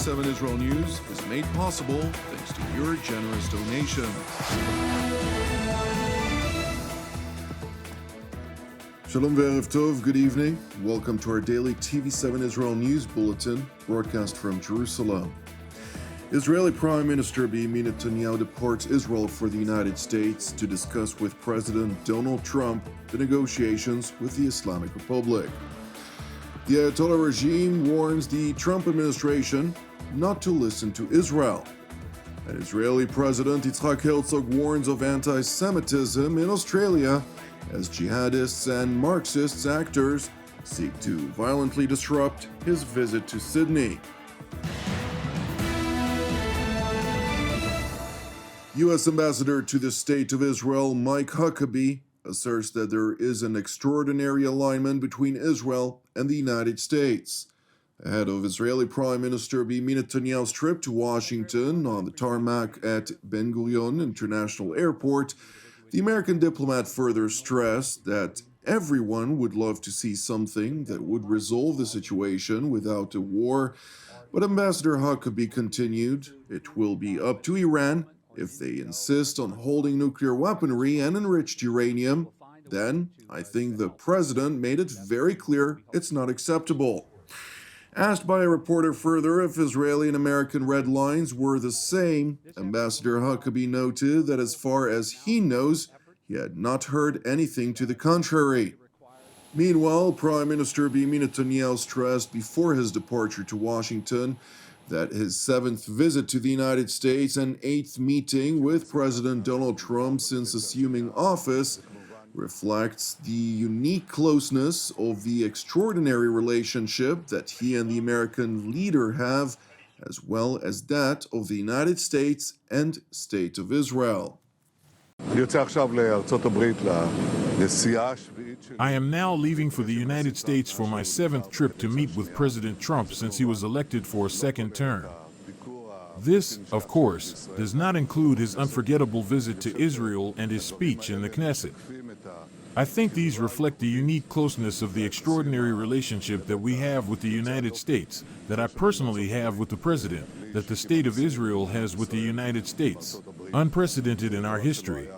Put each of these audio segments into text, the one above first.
TV7 Israel News is made possible thanks to your generous donation. Shalom ve'erev tov, good evening. Welcome to our daily TV7 Israel News Bulletin, broadcast from Jerusalem. Israeli Prime Minister Benjamin Netanyahu departs Israel for the United States to discuss with President Donald Trump the negotiations with the Islamic Republic. The Ayatollah regime warns the Trump administration not to listen to Israel. And Israeli President Isaac Herzog warns of antisemitism in Australia as jihadists and Marxist actors seek to violently disrupt his visit to Sydney. U.S. Ambassador to the State of Israel Mike Huckabee asserts that there is an extraordinary alignment between Israel and the United States. Ahead of Israeli Prime Minister Benjamin Netanyahu's trip to Washington on the tarmac at Ben Gurion International Airport, the American diplomat further stressed that everyone would love to see something that would resolve the situation without a war, but Ambassador Huckabee continued, it will be up to Iran. If they insist on holding nuclear weaponry and enriched uranium, then I think the president made it very clear it's not acceptable. Asked by a reporter further if Israeli and American red lines were the same, Ambassador Huckabee noted that as far as he knows, he had not heard anything to the contrary. Meanwhile, Prime Minister Benjamin Netanyahu stressed before his departure to Washington that his 7th visit to the United States and 8th meeting with President Donald Trump since assuming office reflects the unique closeness of the extraordinary relationship that he and the American leader have, as well as that of the United States and State of Israel. I am now leaving for the United States for my 7th trip to meet with President Trump since he was elected for a 2nd term. This, of course, does not include his unforgettable visit to Israel and his speech in the Knesset. I think these reflect the unique closeness of the extraordinary relationship that we have with the United States, that I personally have with the President, that the State of Israel has with the United States, unprecedented in our history.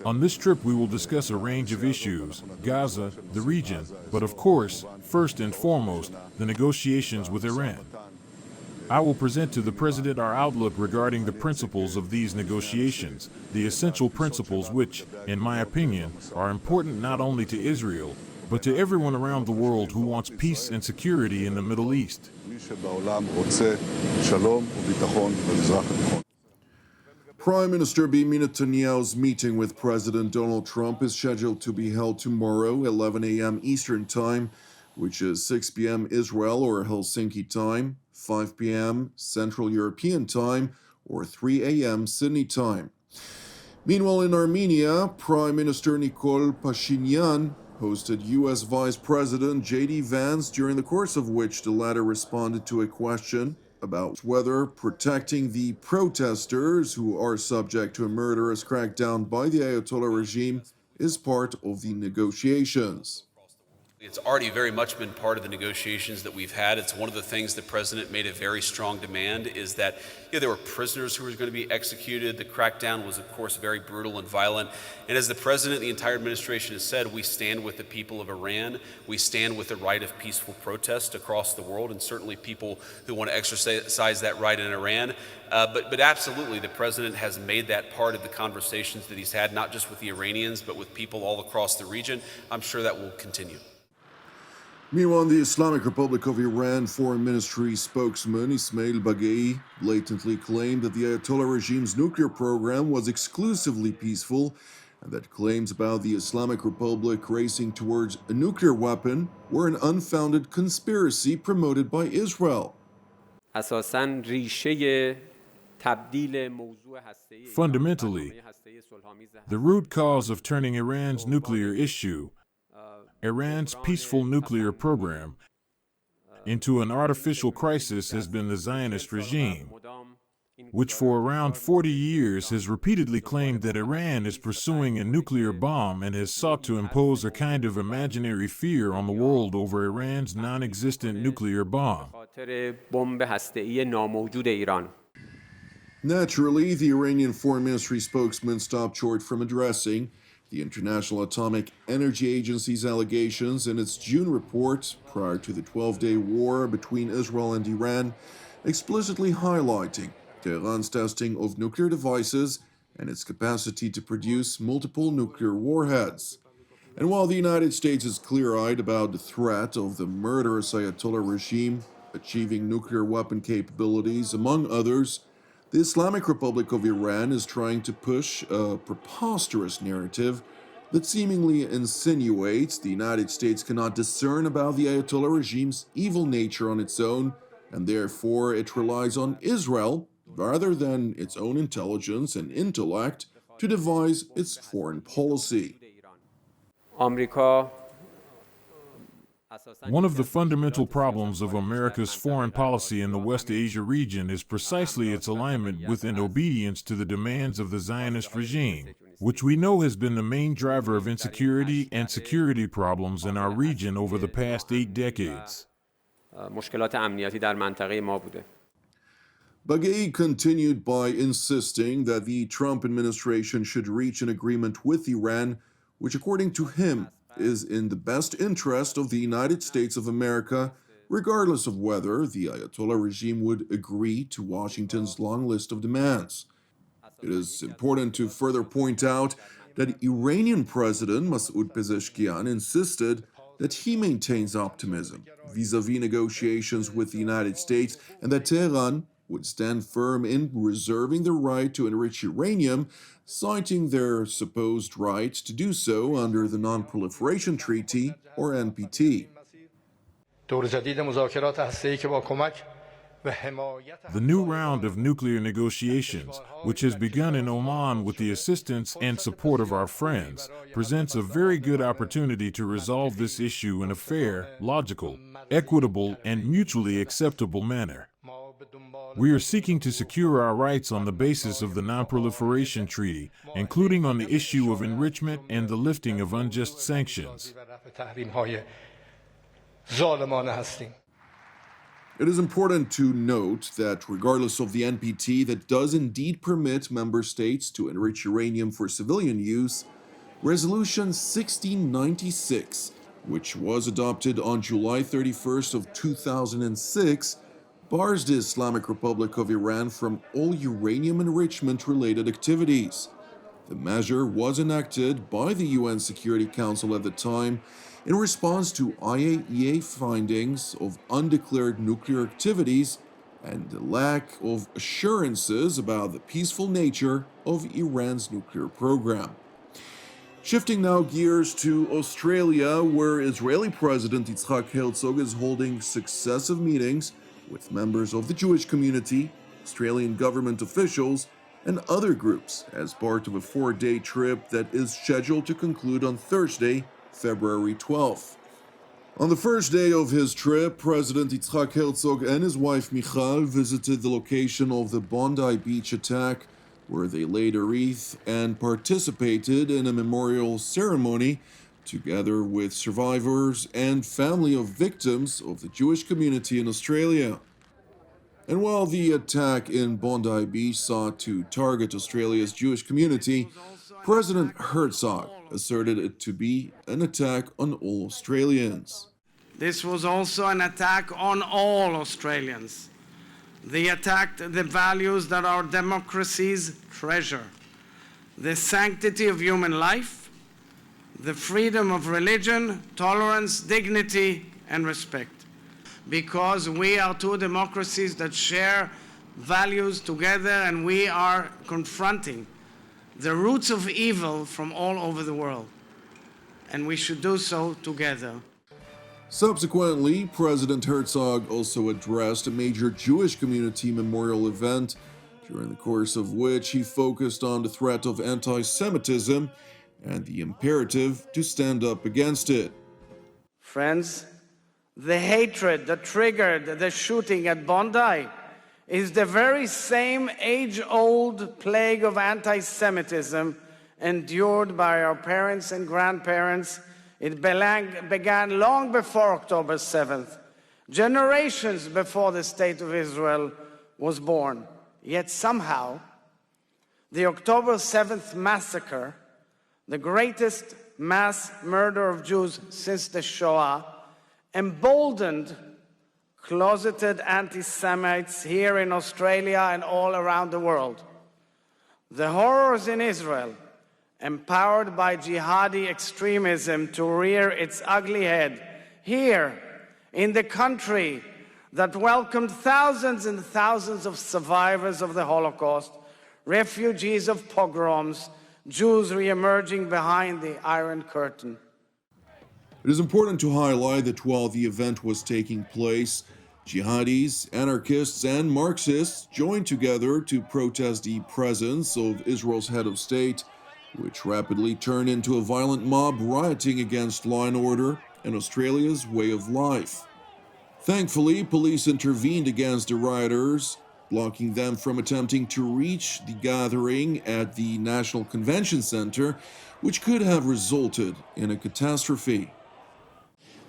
On this trip, we will discuss a range of issues, Gaza, the region, but of course, first and foremost, the negotiations with Iran. I will present to the President our outlook regarding the principles of these negotiations, the essential principles which, in my opinion, are important not only to Israel, but to everyone around the world who wants peace and security in the Middle East. Prime Minister Benjamin Netanyahu's meeting with President Donald Trump is scheduled to be held tomorrow, 11 a.m. Eastern Time, which is 6 p.m. Israel or Helsinki time, 5 p.m. Central European Time, or 3 a.m. Sydney time. Meanwhile, in Armenia, Prime Minister Nikol Pashinyan hosted U.S. Vice President J.D. Vance, during the course of which the latter responded to a question about whether protecting the protesters who are subject to a murderous crackdown by the Ayatollah regime is part of the negotiations. It's already very much been part of the negotiations that we've had. It's one of the things the president made a very strong demand is that there were prisoners who were going to be executed. The crackdown was, of course, very brutal and violent. And as the president, the entire administration has said, we stand with the people of Iran. We stand with the right of peaceful protest across the world, and certainly people who want to exercise that right in Iran. But absolutely, the president has made that part of the conversations that he's had, not just with the Iranians, but with people all across the region. I'm sure that will continue. Meanwhile, the Islamic Republic of Iran Foreign Ministry spokesman Ismail Baghei blatantly claimed that the Ayatollah regime's nuclear program was exclusively peaceful and that claims about the Islamic Republic racing towards a nuclear weapon were an unfounded conspiracy promoted by Israel. Fundamentally, the root cause of turning Iran's nuclear issue, Iran's peaceful nuclear program, into an artificial crisis has been the Zionist regime. which for around 40 years has repeatedly claimed that Iran is pursuing a nuclear bomb and has sought to impose a kind of imaginary fear on the world over Iran's non-existent nuclear bomb. Naturally, the Iranian Foreign Ministry spokesman stopped short from addressing the International Atomic Energy Agency's allegations in its June report prior to the 12-day war between Israel and Iran, explicitly highlighting Tehran's testing of nuclear devices and its capacity to produce multiple nuclear warheads. And while the United States is clear-eyed about the threat of the murderous Ayatollah regime achieving nuclear weapon capabilities, among others, the Islamic Republic of Iran is trying to push a preposterous narrative that seemingly insinuates the United States cannot discern about the Ayatollah regime's evil nature on its own, and therefore it relies on Israel, rather than its own intelligence and intellect, to devise its foreign policy. One of the fundamental problems of America's foreign policy in the West Asia region is precisely its alignment with and obedience to the demands of the Zionist regime, which we know has been the main driver of insecurity and security problems in our region over the past 8 decades. Baghei continued by insisting that the Trump administration should reach an agreement with Iran, which according to him is in the best interest of the United States of America, regardless of whether the Ayatollah regime would agree to Washington's long list of demands. It is important to further point out that Iranian President Masoud Pezeshkian insisted that he maintains optimism vis-à-vis negotiations with the United States and that Tehran would stand firm in reserving the right to enrich uranium, citing their supposed right to do so under the Non-Proliferation Treaty, or NPT. The new round of nuclear negotiations, which has begun in Oman with the assistance and support of our friends, presents a very good opportunity to resolve this issue in a fair, logical, equitable, and mutually acceptable manner. We are seeking to secure our rights on the basis of the Non-Proliferation Treaty, including on the issue of enrichment and the lifting of unjust sanctions. It is important to note that regardless of the NPT that does indeed permit member states to enrich uranium for civilian use, Resolution 1696, which was adopted on July 31st of 2006, bars the Islamic Republic of Iran from all uranium enrichment-related activities. The measure was enacted by the UN Security Council at the time in response to IAEA findings of undeclared nuclear activities and the lack of assurances about the peaceful nature of Iran's nuclear program. Shifting now gears to Australia, where Israeli President Isaac Herzog is holding successive meetings with members of the Jewish community, Australian government officials, and other groups as part of a 4-day trip that is scheduled to conclude on Thursday, February 12th. On the first day of his trip, President Isaac Herzog and his wife Michal visited the location of the Bondi Beach attack, where they laid a wreath and participated in a memorial ceremony together with survivors and family of victims of the Jewish community in Australia. And while the attack in Bondi Beach sought to target Australia's Jewish community, President Herzog asserted it to be an attack on all Australians. This was also an attack on all Australians. They attacked the values that our democracies treasure: the sanctity of human life, the freedom of religion, tolerance, dignity, and respect. Because we are two democracies that share values together, and we are confronting the roots of evil from all over the world. And we should do so together. Subsequently, President Herzog also addressed a major Jewish community memorial event, during the course of which he focused on the threat of antisemitism and the imperative to stand up against it. Friends, the hatred that triggered the shooting at Bondi is the very same age-old plague of anti-Semitism endured by our parents and grandparents. It began long before October 7th, generations before the State of Israel was born. Yet somehow, the October 7th massacre, the greatest mass murder of Jews since the Shoah, emboldened closeted anti-Semites here in Australia and all around the world. The horrors in Israel, empowered by jihadi extremism to rear its ugly head here in the country that welcomed thousands and thousands of survivors of the Holocaust, refugees of pogroms, Jews re-emerging behind the Iron Curtain. It is important to highlight that while the event was taking place, jihadis, anarchists, and Marxists joined together to protest the presence of Israel's head of state, which rapidly turned into a violent mob rioting against law and order and Australia's way of life. Thankfully, police intervened against the rioters, blocking them from attempting to reach the gathering at the National Convention Centre, which could have resulted in a catastrophe.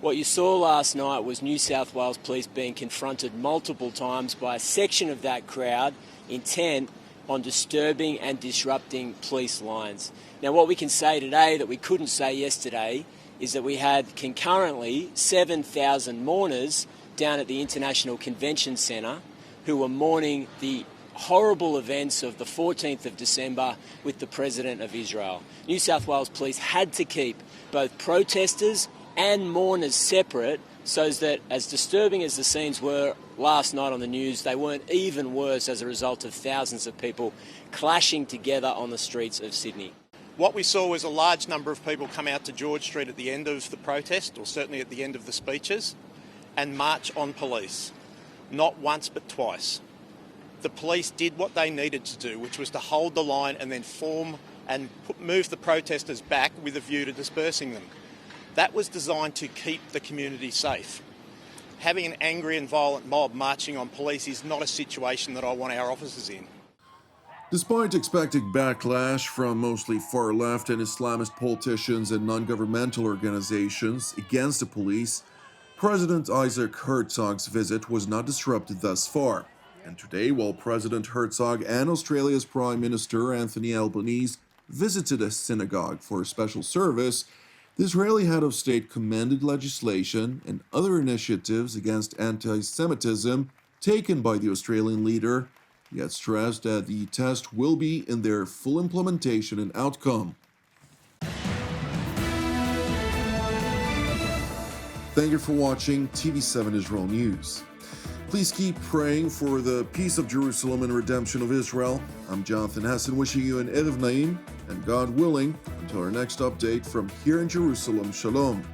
What you saw last night was New South Wales Police being confronted multiple times by a section of that crowd intent on disturbing and disrupting police lines. Now, what we can say today that we couldn't say yesterday is that we had concurrently 7,000 mourners down at the International Convention Centre who were mourning the horrible events of the 14th of December with the President of Israel. New South Wales Police had to keep both protesters and mourners separate so that, as disturbing as the scenes were last night on the news, they weren't even worse as a result of thousands of people clashing together on the streets of Sydney. What we saw was a large number of people come out to George Street at the end of the protest, or certainly at the end of the speeches, and march on police. Not once but twice. The police did what they needed to do, which was to hold the line and then form and move the protesters back with a view to dispersing them. That was designed to keep the community safe. Having an angry and violent mob marching on police is not a situation that I want our officers in. Despite expected backlash from mostly far-left and Islamist politicians and non-governmental organizations against the police, President Isaac Herzog's visit was not disrupted thus far. And today, while President Herzog and Australia's Prime Minister Anthony Albanese visited a synagogue for a special service, the Israeli head of state commended legislation and other initiatives against anti-Semitism taken by the Australian leader, yet stressed that the test will be in their full implementation and outcome. Thank you for watching TV7 Israel News. Please keep praying for the peace of Jerusalem and redemption of Israel. I'm Jonathan Hessen wishing you an Erev Naim, and God willing, until our next update from here in Jerusalem, Shalom.